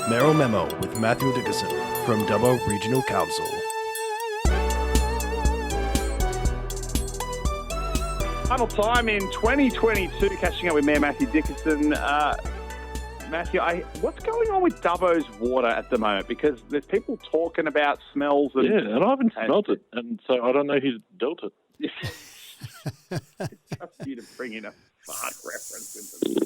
Merrill Memo with Matthew Dickerson from Dubbo Regional Council. Final time in 2022, catching up with Mayor Matthew Dickerson. Matthew, what's going on with Dubbo's water at the moment? Because there's people talking about smells. And, yeah, and I haven't smelt it, and so I don't know who's dealt it. Just you to bring in a fart reference into this.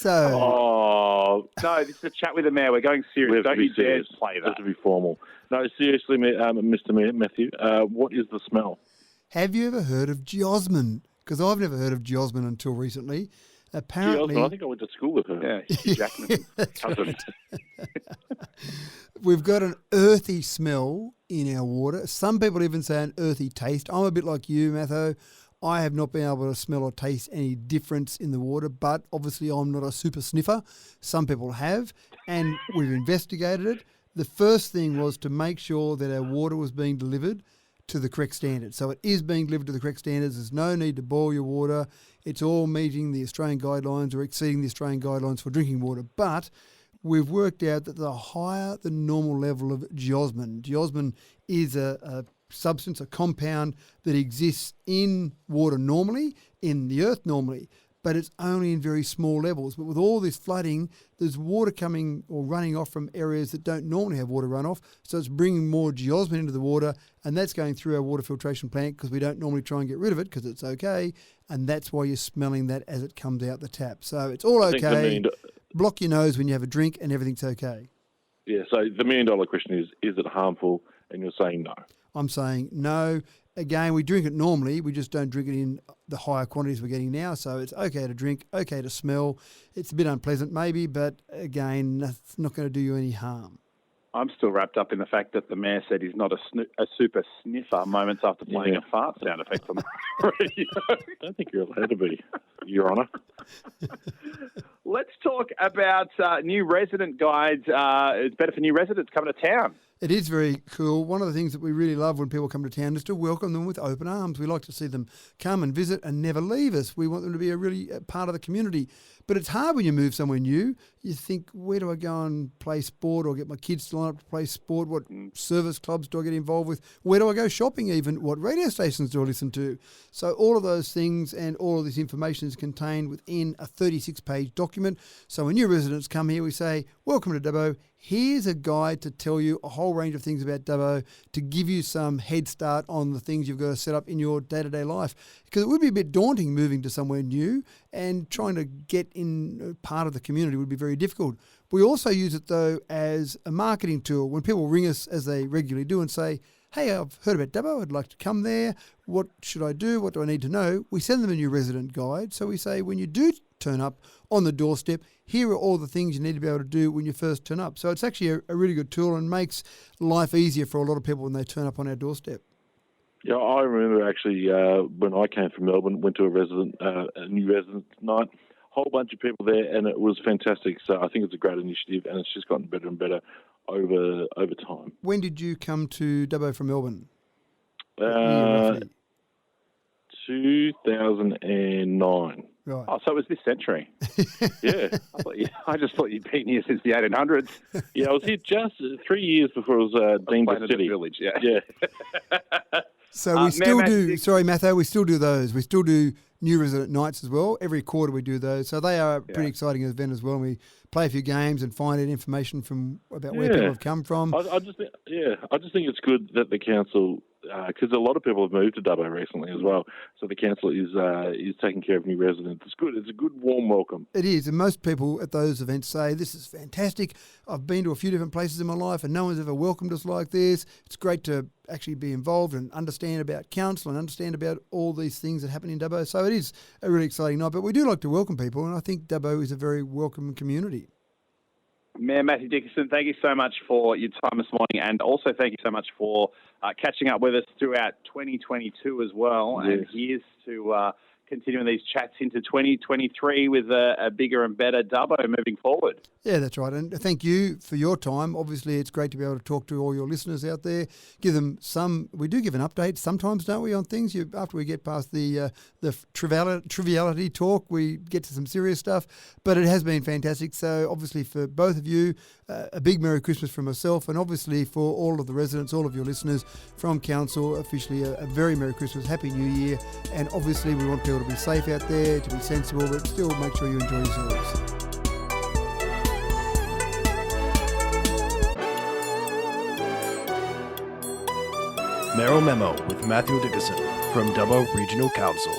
Oh, No, this is a chat with the mayor. We're going serious. Don't you dare play We that. have to be formal. No, seriously, Mr. Mayor, Matthew, what is the smell? Have you ever heard of geosmin? Because I've never heard of geosmin until recently. Apparently, I think I went to school with her. Yeah, Hugh Jackman. Cousin. we've got an earthy smell in our water. Some people even say an earthy taste. I'm a bit like you, Matho. I have not been able to smell or taste any difference in the water, but obviously I'm not a super sniffer. Some people have, and we've investigated it. The first thing was to make sure that our water was being delivered to the correct standards. So it is being delivered to the correct standards. There's no need to boil your water. It's all meeting the Australian guidelines or exceeding the Australian guidelines for drinking water. But we've worked out that the higher the normal level of geosmin is a substance, a compound that exists in water normally, in the earth normally, but it's only in very small levels. But with all this flooding, there's water coming or running off from areas that don't normally have water runoff, so it's bringing more geosmin into the water, and that's going through our water filtration plant because we don't normally try and get rid of it because it's okay, and that's why you're smelling that as it comes out the tap. So it's all okay. Block your nose when you have a drink and everything's okay. Yeah, so the $1 million question is it harmful? And you're saying no. I'm saying no. Again, we drink it normally. We just don't drink it in the higher quantities we're getting now. So it's okay to drink, okay to smell. It's a bit unpleasant maybe, but again, it's not going to do you any harm. I'm still wrapped up in the fact that the mayor said he's not a super sniffer moments after playing a fart sound effect on the radio. I don't think you're allowed to be, Your Honour. Let's talk about new resident guides. It's better for new residents coming to town. It is very cool. One of the things that we really love when people come to town is to welcome them with open arms. We like to see them come and visit and never leave us. We want them to be a really part of the community. But it's hard when you move somewhere new. You think, where do I go and play sport or get my kids to line up to play sport? What service clubs do I get involved with? Where do I go shopping even? What radio stations do I listen to? So all of those things and all of this information is contained within a 36-page document. So when new residents come here, we say, welcome to Dubbo. Here's a guide to tell you a whole range of things about Dubbo to give you some head start on the things you've got to set up in your day-to-day life. Because it would be a bit daunting moving to somewhere new and trying to get in part of the community would be very difficult. We also use it, though, as a marketing tool. When people ring us, as they regularly do, and say, hey, I've heard about Dubbo, I'd like to come there. What should I do? What do I need to know? We send them a new resident guide. So we say, when you do turn up on the doorstep, here are all the things you need to be able to do when you first turn up. So it's actually a really good tool and makes life easier for a lot of people when they turn up on our doorstep. Yeah, I remember actually when I came from Melbourne, went to a new resident night, whole bunch of people there, and it was fantastic. So I think it's a great initiative, and it's just gotten better and better over time. When did you come to Dubbo from Melbourne? 2009. Right. Oh, so it was this century. Yeah. I just thought you'd been here since the 1800s. Yeah, I was here just 3 years before it was deemed a city. Village, yeah. Yeah. So we still do, sorry, Matho, we still do those. We still do new resident nights as well. Every quarter we do those. So they are a pretty exciting event as well. And we play a few games and find out information about where people have come from. I just think it's good that the council, because a lot of people have moved to Dubbo recently as well, so the council is taking care of new residents. It's good. It's a good, warm welcome. It is, and most people at those events say, this is fantastic. I've been to a few different places in my life and no one's ever welcomed us like this. It's great to actually be involved and understand about council and understand about all these things that happen in Dubbo. So it is a really exciting night, but we do like to welcome people, and I think Dubbo is a very welcome community. Mayor Matthew Dickerson, thank you so much for your time this morning, and also thank you so much for catching up with us throughout 2022 as well. Yes. And here's to continuing these chats into 2023 with a bigger and better Dubbo moving forward. Yeah, that's right. And thank you for your time. Obviously, it's great to be able to talk to all your listeners out there. Give them we do give an update sometimes, don't we, on things? After we get past the triviality talk, we get to some serious stuff. But it has been fantastic. So obviously for both of you, a big Merry Christmas from myself, and obviously for all of the residents, all of your listeners from Council, officially a very Merry Christmas, Happy New Year. And obviously we want people to be safe out there, to be sensible, but still make sure you enjoy yourselves. Merrill Memo with Matthew Dickerson from Dubbo Regional Council.